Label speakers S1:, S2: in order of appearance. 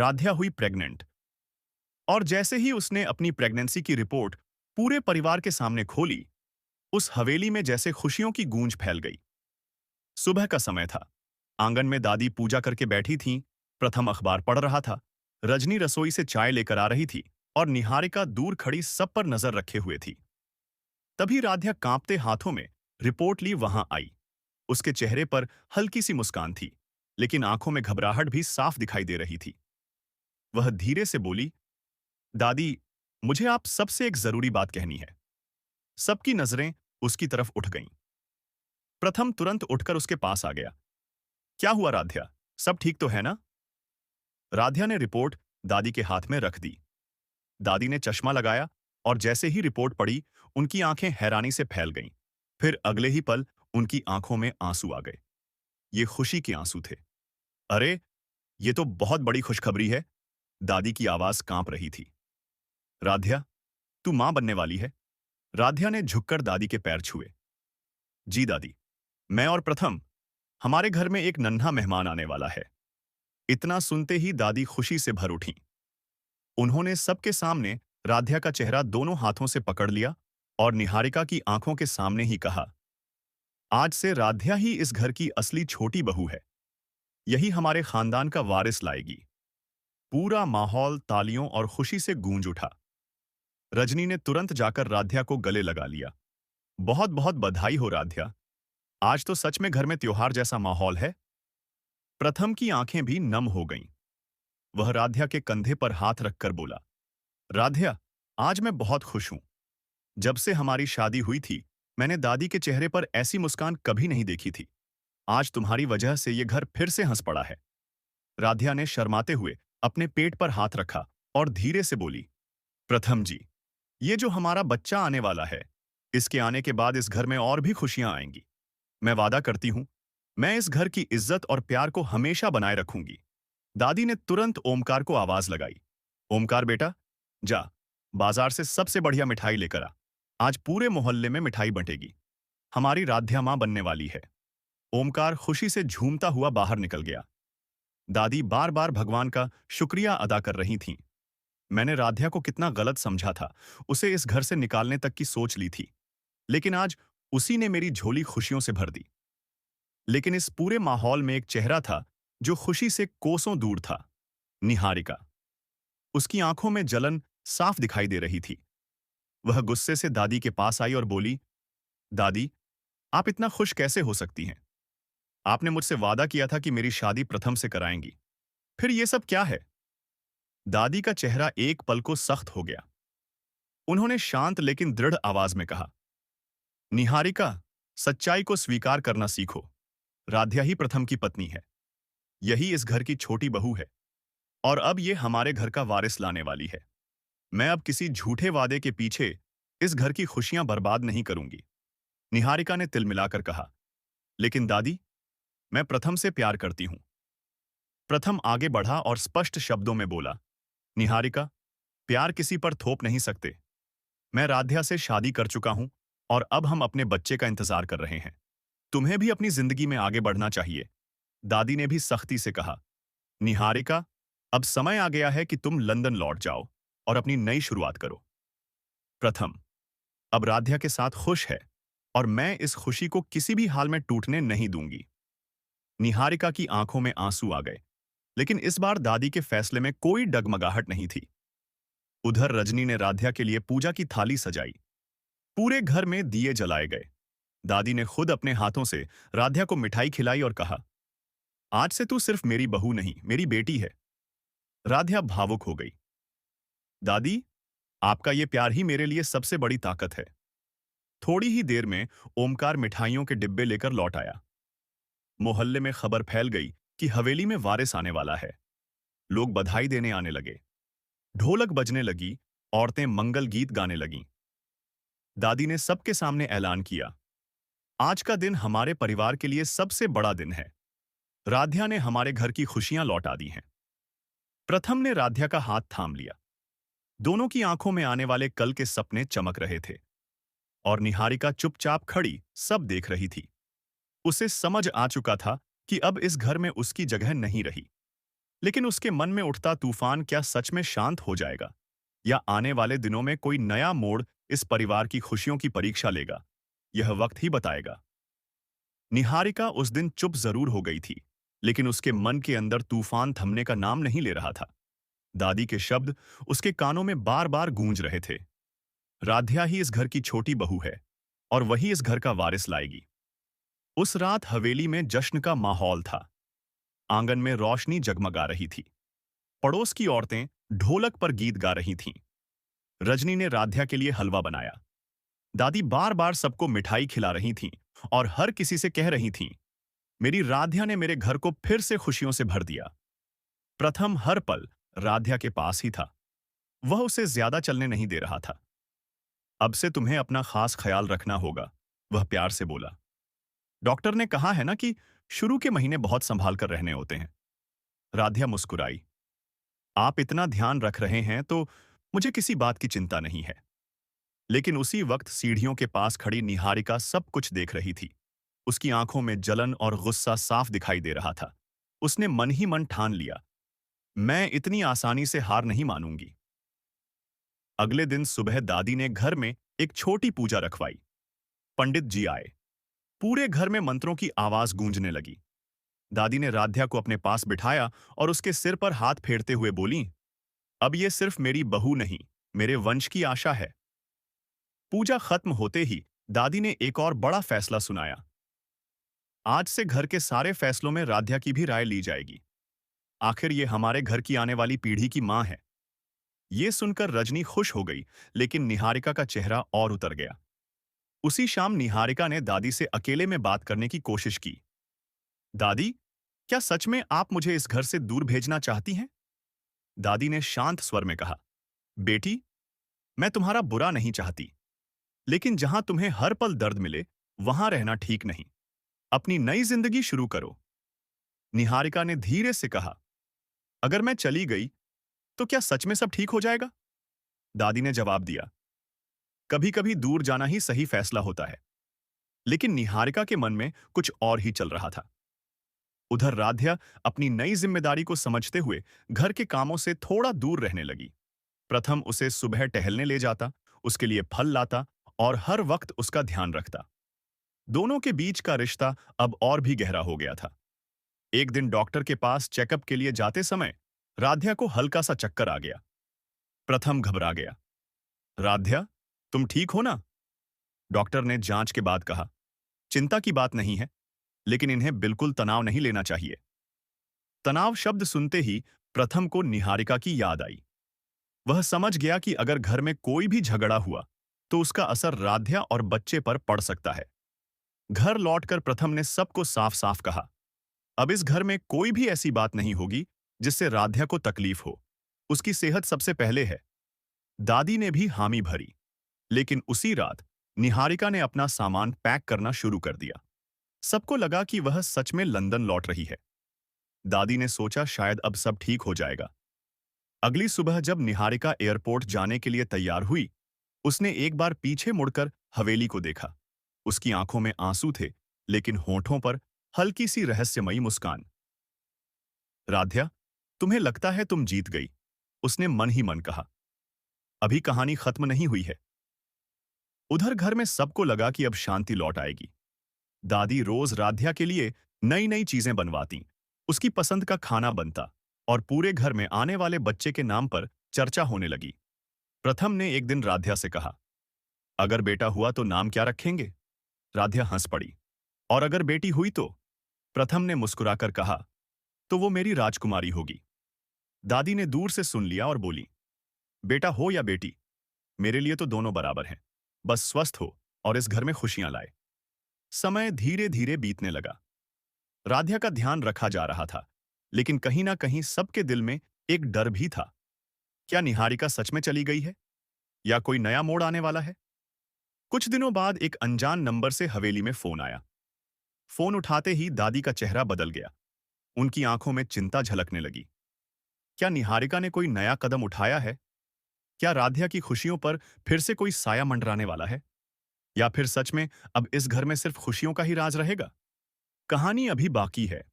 S1: राध्या हुई प्रेग्नेंट। और जैसे ही उसने अपनी प्रेगनेंसी की रिपोर्ट पूरे परिवार के सामने खोली, उस हवेली में जैसे खुशियों की गूंज फैल गई। सुबह का समय था। आंगन में दादी पूजा करके बैठी थीं। प्रथम अखबार पढ़ रहा था। रजनी रसोई से चाय लेकर आ रही थी और निहारिका दूर खड़ी सब पर नजर रखे हुए थी। तभी राध्या कांपते हाथों में रिपोर्ट ली वहां आई। उसके चेहरे पर हल्की सी मुस्कान थी, लेकिन आंखों में घबराहट भी साफ दिखाई दे रही थी। वह धीरे से बोली, दादी, मुझे आप सबसे एक जरूरी बात कहनी है। सबकी नजरें उसकी तरफ उठ गईं। प्रथम तुरंत उठकर उसके पास आ गया। क्या हुआ राध्या, सब ठीक तो है ना? राध्या ने रिपोर्ट दादी के हाथ में रख दी। दादी ने चश्मा लगाया और जैसे ही रिपोर्ट पड़ी, उनकी आंखें हैरानी से फैल गईं। फिर अगले ही पल उनकी आंखों में आंसू आ गए। ये खुशी के आंसू थे। अरे, ये तो बहुत बड़ी खुशखबरी है। दादी की आवाज कांप रही थी। राध्या, तू मां बनने वाली है। राध्या ने झुककर दादी के पैर छुए। जी दादी, मैं और प्रथम, हमारे घर में एक नन्हा मेहमान आने वाला है। इतना सुनते ही दादी खुशी से भर उठी। उन्होंने सबके सामने राध्या का चेहरा दोनों हाथों से पकड़ लिया और निहारिका की आंखों के सामने ही कहा, आज से राध्या ही इस घर की असली छोटी बहू है। यही हमारे खानदान का वारिस लाएगी। पूरा माहौल तालियों और खुशी से गूंज उठा। रजनी ने तुरंत जाकर राध्या को गले लगा लिया। बहुत बहुत बधाई हो राध्या। आज तो सच में घर में त्योहार जैसा माहौल है। प्रथम की आंखें भी नम हो गईं। वह राध्या के कंधे पर हाथ रखकर बोला, राध्या, आज मैं बहुत खुश हूं। जब से हमारी शादी हुई थी, मैंने दादी के चेहरे पर ऐसी मुस्कान कभी नहीं देखी थी। आज तुम्हारी वजह से ये घर फिर से हंस पड़ा है। राध्या ने शर्माते हुए अपने पेट पर हाथ रखा और धीरे से बोली, प्रथम जी, ये जो हमारा बच्चा आने वाला है, इसके आने के बाद इस घर में और भी खुशियां आएंगी। मैं वादा करती हूं, मैं इस घर की इज्जत और प्यार को हमेशा बनाए रखूंगी। दादी ने तुरंत ओमकार को आवाज लगाई। ओमकार बेटा, जा, बाजार से सबसे बढ़िया मिठाई लेकर आ। आज पूरे मोहल्ले में मिठाई बंटेगी। हमारी राध्या मां बनने वाली है। ओमकार खुशी से झूमता हुआ बाहर निकल गया। दादी बार बार भगवान का शुक्रिया अदा कर रही थीं। मैंने राध्या को कितना गलत समझा था, उसे इस घर से निकालने तक की सोच ली थी। लेकिन आज उसी ने मेरी झोली खुशियों से भर दी। लेकिन इस पूरे माहौल में एक चेहरा था जो खुशी से कोसों दूर था। निहारिका। उसकी आंखों में जलन साफ दिखाई दे रही थी। वह गुस्से से दादी के पास आई और बोली, दादी, आप इतना खुश कैसे हो सकती हैं? आपने मुझसे वादा किया था कि मेरी शादी प्रथम से कराएंगी। फिर ये सब क्या है? दादी का चेहरा एक पल को सख्त हो गया। उन्होंने शांत लेकिन दृढ़ आवाज में कहा, निहारिका, सच्चाई को स्वीकार करना सीखो। राध्या ही प्रथम की पत्नी है। यही इस घर की छोटी बहू है और अब ये हमारे घर का वारिस लाने वाली है। मैं अब किसी झूठे वादे के पीछे इस घर की खुशियां बर्बाद नहीं करूंगी। निहारिका ने तिलमिलाकर कहा, लेकिन दादी, मैं प्रथम से प्यार करती हूं। प्रथम आगे बढ़ा और स्पष्ट शब्दों में बोला, निहारिका, प्यार किसी पर थोप नहीं सकते। मैं राध्या से शादी कर चुका हूं और अब हम अपने बच्चे का इंतजार कर रहे हैं। तुम्हें भी अपनी जिंदगी में आगे बढ़ना चाहिए। दादी ने भी सख्ती से कहा, निहारिका, अब समय आ गया है कि तुम लंदन लौट जाओ और अपनी नई शुरुआत करो। प्रथम अब राध्या के साथ खुश है और मैं इस खुशी को किसी भी हाल में टूटने नहीं दूंगी। निहारिका की आंखों में आंसू आ गए, लेकिन इस बार दादी के फैसले में कोई डगमगाहट नहीं थी। उधर रजनी ने राध्या के लिए पूजा की थाली सजाई। पूरे घर में दिए जलाए गए। दादी ने खुद अपने हाथों से राध्या को मिठाई खिलाई और कहा, आज से तू सिर्फ मेरी बहू नहीं, मेरी बेटी है। राध्या भावुक हो गई। दादी, आपका ये प्यार ही मेरे लिए सबसे बड़ी ताकत है। थोड़ी ही देर में ओमकार मिठाइयों के डिब्बे लेकर लौट आया। मोहल्ले में खबर फैल गई कि हवेली में वारिस आने वाला है। लोग बधाई देने आने लगे। ढोलक बजने लगी, औरतें मंगल गीत गाने लगीं। दादी ने सबके सामने ऐलान किया, आज का दिन हमारे परिवार के लिए सबसे बड़ा दिन है। राध्या ने हमारे घर की खुशियां लौटा दी हैं। प्रथम ने राध्या का हाथ थाम लिया। दोनों की आंखों में आने वाले कल के सपने चमक रहे थे और निहारिका चुपचाप खड़ी सब देख रही थी। उसे समझ आ चुका था कि अब इस घर में उसकी जगह नहीं रही। लेकिन उसके मन में उठता तूफान क्या सच में शांत हो जाएगा, या आने वाले दिनों में कोई नया मोड़ इस परिवार की खुशियों की परीक्षा लेगा? यह वक्त ही बताएगा। निहारिका उस दिन चुप जरूर हो गई थी, लेकिन उसके मन के अंदर तूफान थमने का नाम नहीं ले रहा था। दादी के शब्द उसके कानों में बार बार गूंज रहे थे। राध्या ही इस घर की छोटी बहू है, और वही इस घर का वारिस लाएगी। उस रात हवेली में जश्न का माहौल था। आंगन में रोशनी जगमगा रही थी। पड़ोस की औरतें ढोलक पर गीत गा रही थीं। रजनी ने राध्या के लिए हलवा बनाया। दादी बार बार सबको मिठाई खिला रही थीं और हर किसी से कह रही थीं, मेरी राध्या ने मेरे घर को फिर से खुशियों से भर दिया। प्रथम हर पल राध्या के पास ही था। वह उसे ज्यादा चलने नहीं दे रहा था। अब से तुम्हें अपना खास ख्याल रखना होगा, वह प्यार से बोला। डॉक्टर ने कहा है ना कि शुरू के महीने बहुत संभाल कर रहने होते हैं। राध्या मुस्कुराई। आप इतना ध्यान रख रहे हैं तो मुझे किसी बात की चिंता नहीं है। लेकिन उसी वक्त सीढ़ियों के पास खड़ी निहारिका सब कुछ देख रही थी। उसकी आंखों में जलन और गुस्सा साफ दिखाई दे रहा था। उसने मन ही मन ठान लिया, मैं इतनी आसानी से हार नहीं मानूंगी। अगले दिन सुबह दादी ने घर में एक छोटी पूजा रखवाई। पंडित जी आए। पूरे घर में मंत्रों की आवाज गूंजने लगी। दादी ने राध्या को अपने पास बिठाया और उसके सिर पर हाथ फेरते हुए बोली, अब ये सिर्फ मेरी बहू नहीं, मेरे वंश की आशा है। पूजा खत्म होते ही दादी ने एक और बड़ा फैसला सुनाया। आज से घर के सारे फैसलों में राध्या की भी राय ली जाएगी। आखिर ये हमारे घर की आने वाली पीढ़ी की मां है। ये सुनकर रजनी खुश हो गई, लेकिन निहारिका का चेहरा और उतर गया। उसी शाम निहारिका ने दादी से अकेले में बात करने की कोशिश की। दादी, क्या सच में आप मुझे इस घर से दूर भेजना चाहती हैं? दादी ने शांत स्वर में कहा, बेटी, मैं तुम्हारा बुरा नहीं चाहती, लेकिन जहां तुम्हें हर पल दर्द मिले, वहां रहना ठीक नहीं। अपनी नई जिंदगी शुरू करो। निहारिका ने धीरे से कहा, अगर मैं चली गई तो क्या सच में सब ठीक हो जाएगा? दादी ने जवाब दिया, कभी कभी दूर जाना ही सही फैसला होता है। लेकिन निहारिका के मन में कुछ और ही चल रहा था। उधर राध्या अपनी नई जिम्मेदारी को समझते हुए घर के कामों से थोड़ा दूर रहने लगी। प्रथम उसे सुबह टहलने ले जाता, उसके लिए फल लाता और हर वक्त उसका ध्यान रखता। दोनों के बीच का रिश्ता अब और भी गहरा हो गया था। एक दिन डॉक्टर के पास चेकअप के लिए जाते समय राध्या को हल्का सा चक्कर आ गया। प्रथम घबरा गया। राध्या, तुम ठीक हो ना? डॉक्टर ने जांच के बाद कहा, चिंता की बात नहीं है, लेकिन इन्हें बिल्कुल तनाव नहीं लेना चाहिए। तनाव शब्द सुनते ही प्रथम को निहारिका की याद आई। वह समझ गया कि अगर घर में कोई भी झगड़ा हुआ तो उसका असर राध्या और बच्चे पर पड़ सकता है। घर लौटकर प्रथम ने सबको साफ साफ कहा, अब इस घर में कोई भी ऐसी बात नहीं होगी जिससे राध्या को तकलीफ हो। उसकी सेहत सबसे पहले है। दादी ने भी हामी भरी। लेकिन उसी रात निहारिका ने अपना सामान पैक करना शुरू कर दिया। सबको लगा कि वह सच में लंदन लौट रही है। दादी ने सोचा शायद अब सब ठीक हो जाएगा। अगली सुबह जब निहारिका एयरपोर्ट जाने के लिए तैयार हुई, उसने एक बार पीछे मुड़कर हवेली को देखा। उसकी आंखों में आंसू थे, लेकिन होठों पर हल्की सी रहस्यमयी मुस्कान। राध्या, तुम्हें लगता है तुम जीत गई, उसने मन ही मन कहा। अभी कहानी खत्म नहीं हुई है। उधर घर में सबको लगा कि अब शांति लौट आएगी। दादी रोज राध्या के लिए नई नई चीजें बनवाती, उसकी पसंद का खाना बनता और पूरे घर में आने वाले बच्चे के नाम पर चर्चा होने लगी। प्रथम ने एक दिन राध्या से कहा, अगर बेटा हुआ तो नाम क्या रखेंगे? राध्या हंस पड़ी। और अगर बेटी हुई तो? प्रथम ने मुस्कुराकर कहा, तो वो मेरी राजकुमारी होगी। दादी ने दूर से सुन लिया और बोली, बेटा हो या बेटी, मेरे लिए तो दोनों बराबर हैं। बस स्वस्थ हो और इस घर में खुशियां लाए। समय धीरे धीरे बीतने लगा। राध्या का ध्यान रखा जा रहा था, लेकिन कहीं ना कहीं सबके दिल में एक डर भी था। क्या निहारिका सच में चली गई है, या कोई नया मोड़ आने वाला है? कुछ दिनों बाद एक अनजान नंबर से हवेली में फोन आया। फोन उठाते ही दादी का चेहरा बदल गया। उनकी आंखों में चिंता झलकने लगी। क्या निहारिका ने कोई नया कदम उठाया है? क्या राध्या की खुशियों पर फिर से कोई साया मंडराने वाला है? या फिर सच में अब इस घर में सिर्फ खुशियों का ही राज रहेगा? कहानी अभी बाकी है।